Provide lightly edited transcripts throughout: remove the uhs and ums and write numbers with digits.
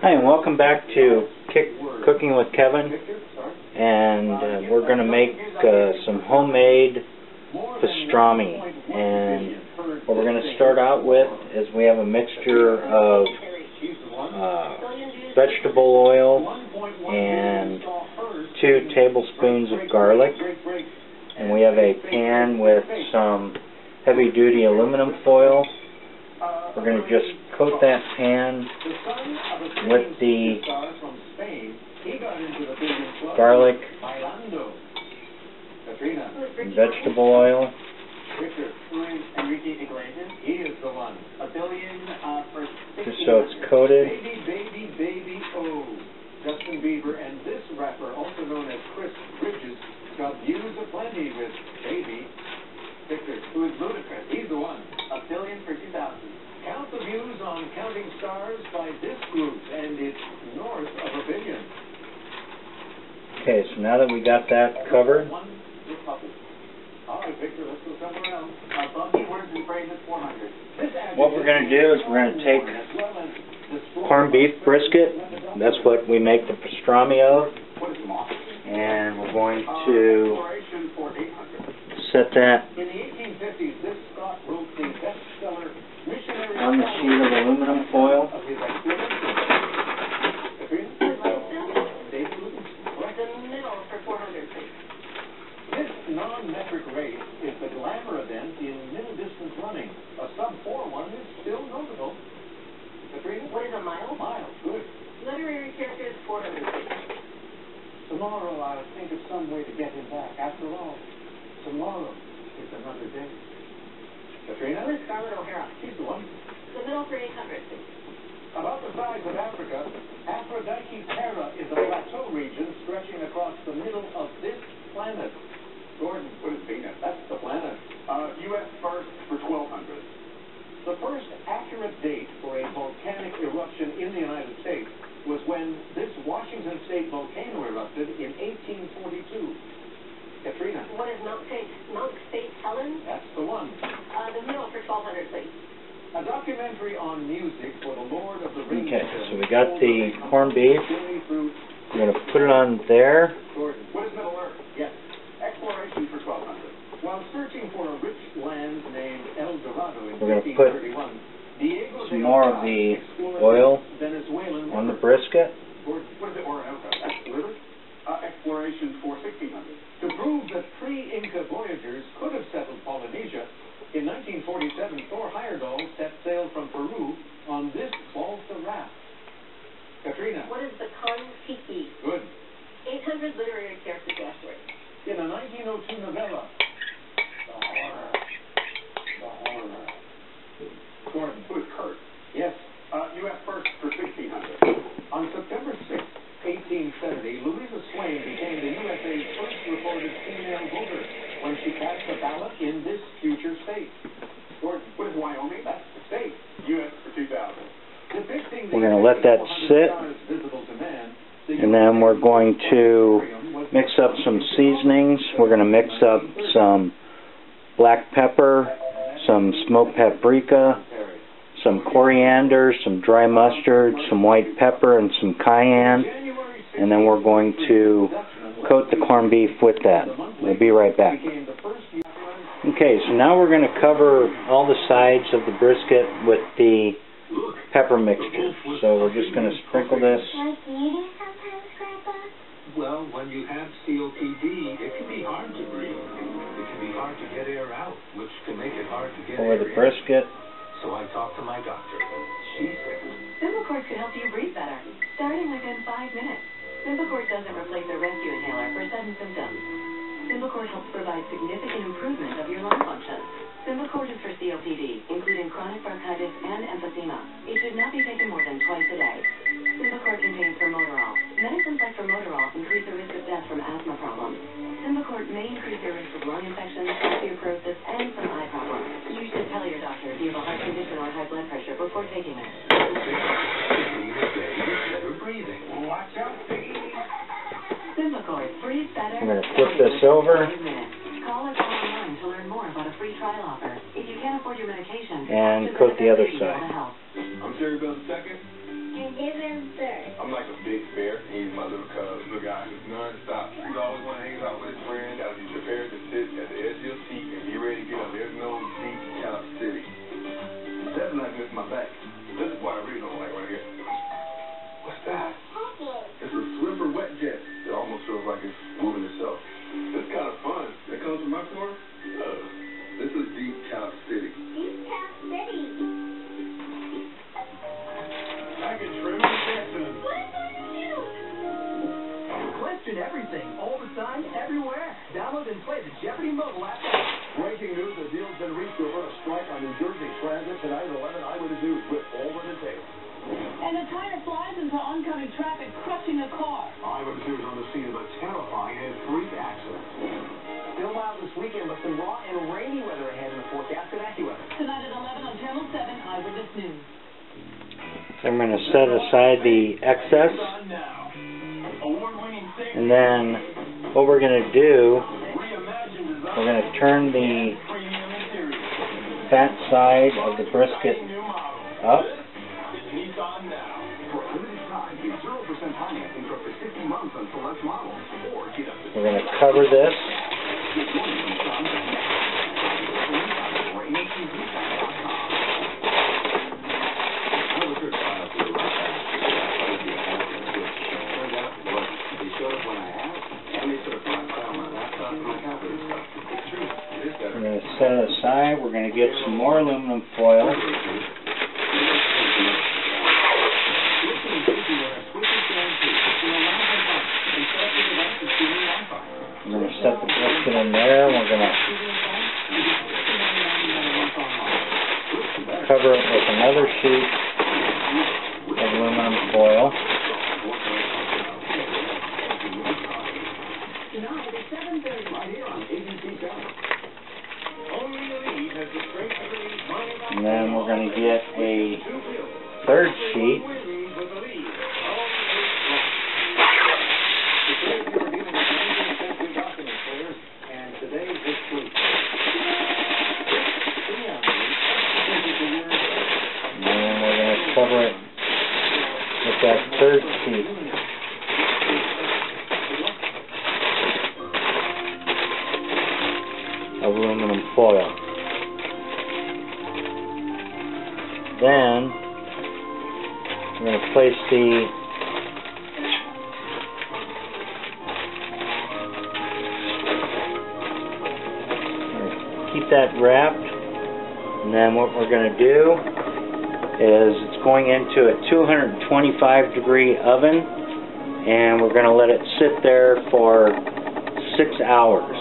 Hi, and welcome back to Cooking with Kevin, and we're going to make some homemade pastrami. And what we're going to start out with is we have a mixture of vegetable oil and 2 tablespoons of garlic, and we have a pan with some heavy-duty aluminum foil. We're going to just coat that pan with the garlic and vegetable oil. Just so it's coated. Justin Bieber and this rapper, also known as Chris Bridges, got views aplenty with Baby. Victor, who is ludicrous, he's the one. $1 billion for 2000. Count the views on Counting Stars by this group, and it's north of $1 billion. Okay, so now that we got that covered, All right, Victor, let's go somewhere else. Bumpy words and phrases 400. what we're going to do is we're going to take corn beef brisket. That's what we make the pastrami of. And we're going to set that on the sheet of aluminum foil. This non-metric race is the glamour event in middle distance running. A sub-4 one is still notable. What is a mile? Mile, good. Literary characters 400. Tomorrow I'll think of some way to get him back. After all, tomorrow is another day. Katrina? Who is Scarlett O'Hara? She's the one. The middle for 800. About the size of Africa, Aphrodite Terra is a plateau region stretching across the middle of this planet. Gordon, what is Venus? That's the planet. U.S. first for 1200. The first accurate date for a volcanic eruption in the United States was when this Washington State volcano erupted in 1842. Katrina? What is Mount St. Helens? That's the one. The middle for 1200, please. A documentary on music for the Lord of the Rings. Okay, so we got the corned beef. We're going to put it on there. Gordon, what is Middle Earth? Yes. Exploration for 1200. While searching for a rich land named El Dorado in We're going to put some more of the oil on the brisket. What is it, Orinoco? That's liver? Exploration for 1600. To prove that pre-Inca voyagers could have settled Polynesia, in 1947, Thor Heyerdahl set sail from Peru on this balsa raft. Katrina? What is the Kon-Tiki? Good. 800 literary characters afterwards. In a 1902 novella, The Horror. Gordon, who is Kurt? Yes. U.S. first for 1600. On September 6, 1870, Louisa Swain became the USA's first reported female voter when she cast a ballot in this future state. Gordon, what is Wyoming? That's the state. U.S. for 2000. We're going to let that sit, and then we're going to mix up some seasonings. We're going to mix up some black pepper, some smoked paprika, some coriander, some dry mustard, some white pepper, and some cayenne. And then we're going to coat the corned beef with that. We'll be right back. Okay, so now we're going to cover all the sides of the brisket with the pepper mixture. So we're just going to sprinkle this. Well, when you have COPD, it can be hard to breathe. It can be hard to get air out, which can make it hard to get over air the brisket. So I talked to my doctor. She said, Symbicort could help you breathe better, starting within 5 minutes. Symbicort doesn't replace a rescue inhaler for sudden symptoms. Symbicort helps provide significant improvement of your lung function. Symbicort is for COPD, including chronic bronchitis and emphysema. It should not be taken more than twice a day. Symbicort contains formoterol. Medicines like formoterol increase the risk of death from asthma problems. Symbicort may increase your risk of lung infections, osteoporosis, and some eye problems. You should tell your doctor if you have a heart condition or high blood pressure before taking it. watch out, Symbicort, breathe better. I'm going to flip this over. Call us online to learn more about a free trial offer. If you can't afford your medication, and coat the other side. I'm Sherry Bell II. and different birds. I'm like a big bear. He's my little cub, little guy who's non-stop. He's always want to hang out with his friends. Gotta be prepared to sit at the edge of your seat and be ready to get up. There's no deep couch sitting. That's not good for my back. This is what I really don't like right here. What's that? It's a Swiffer wet jet. It almost feels like it's moving itself. It's kind of fun. That comes from my floor? This is deep couch sitting. Deep couch sitting. I can trim my Jackson. What is on your news? Question everything, all the time, everywhere. Download and play the Jeopardy mobile app now. Breaking news, a deal's been reached over a strike on New Jersey Transit tonight at 11. Eyewitness News with all the details. And a tire flies into oncoming traffic, crushing a car. Eyewitness News on the scene of a terrifying and freak accident. Still mild this weekend, but some raw and rainy weather ahead in the forecast at AccuWeather. Tonight at 11 on Channel 7, Eyewitness News. So I'm going to set aside the excess, and then what we're going to do, we're going to turn the fat side of the brisket up. We're going to cover this. We're going to set it aside. We're going to get some more aluminum foil. We're going to set the brisket in there. We're going to cover it with another sheet of aluminum foil. And then we're going to get a third sheet. Cover it with that third sheet. Of aluminum foil. Then we're going to place keep that wrapped, and then what we're going to do is it's going into a 225 degree oven, and we're going to let it sit there for 6 hours,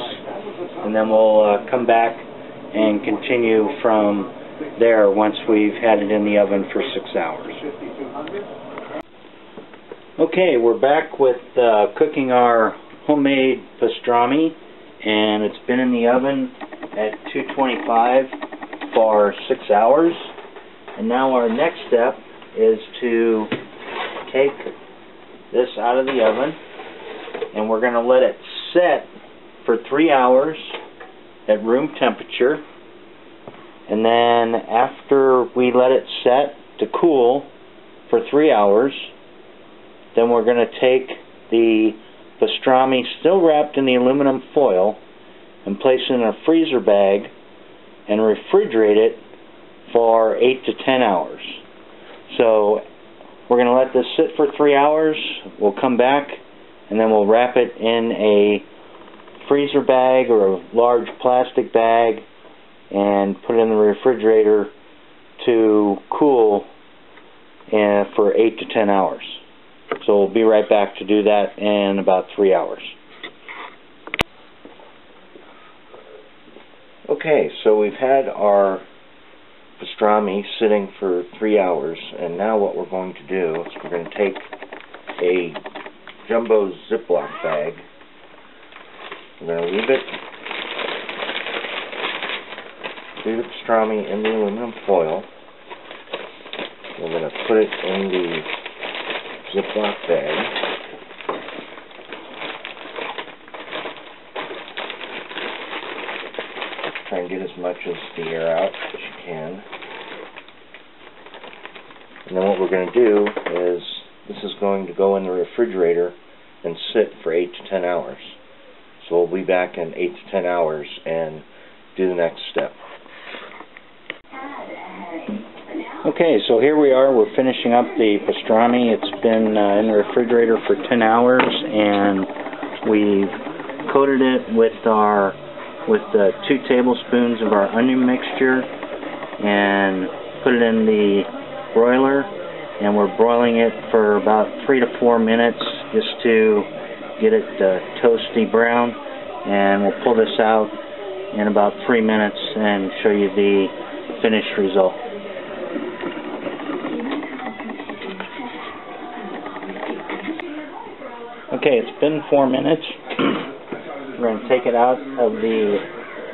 and then we'll come back and continue from there once we've had it in the oven for 6 hours. Okay, we're back with cooking our homemade pastrami, and it's been in the oven at 225 for 6 hours. And now our next step is to take this out of the oven, and we're going to let it set for 3 hours at room temperature. And then after we let it set to cool for 3 hours, then we're going to take the pastrami still wrapped in the aluminum foil and place it in a freezer bag and refrigerate it for 8 to 10 hours. So we're going to let this sit for 3 hours. We'll come back and then we'll wrap it in a freezer bag or a large plastic bag and put it in the refrigerator to cool for 8 to 10 hours. So we'll be right back to do that in about 3 hours. Okay, so we've had our pastrami sitting for 3 hours, and now what we're going to do is we're going to take a jumbo Ziploc bag. We're going to leave the pastrami in the aluminum foil. We're going to put it in the Ziploc bag. Try and get as much of the air out as you can. And then what we're going to do is, this is going to go in the refrigerator and sit for 8 to 10 hours. So we'll be back in 8 to 10 hours and do the next step. Okay, so here we are. We're finishing up the pastrami. It's been in the refrigerator for 10 hours, and we've coated it with 2 tablespoons of our onion mixture and put it in the broiler, and we're broiling it for about 3 to 4 minutes just to get it toasty brown, and we'll pull this out in about 3 minutes and show you the finished result. Okay, it's been 4 minutes. We're going to take it out of the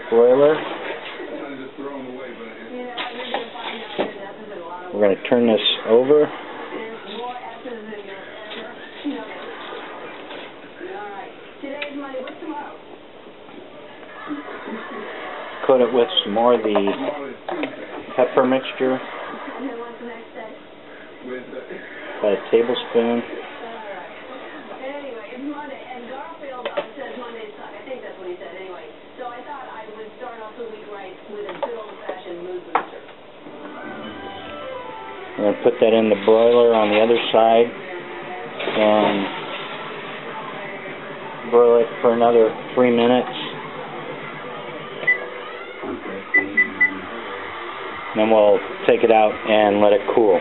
broiler. We're going to turn this over. Coat it with some more of the pepper mixture. About a tablespoon. We're going to put that in the broiler on the other side and broil it for another 3 minutes. Then we'll take it out and let it cool.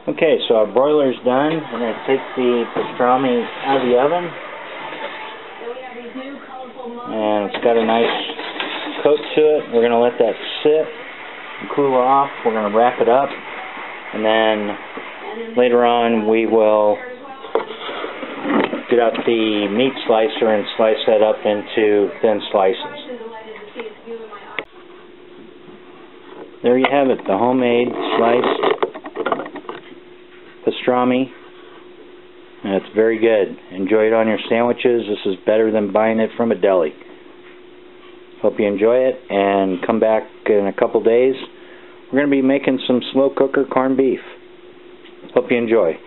Okay, so our broiler's done. We're going to take the pastrami out of the oven. And it's got a nice coat to it. We're going to let that sit and cool off. We're going to wrap it up, and then later on we will get out the meat slicer and slice that up into thin slices. There you have it, the homemade sliced pastrami, and it's very good. Enjoy it on your sandwiches. This is better than buying it from a deli. Hope you enjoy it, and come back in a couple days. We're going to be making some slow cooker corned beef. Hope you enjoy.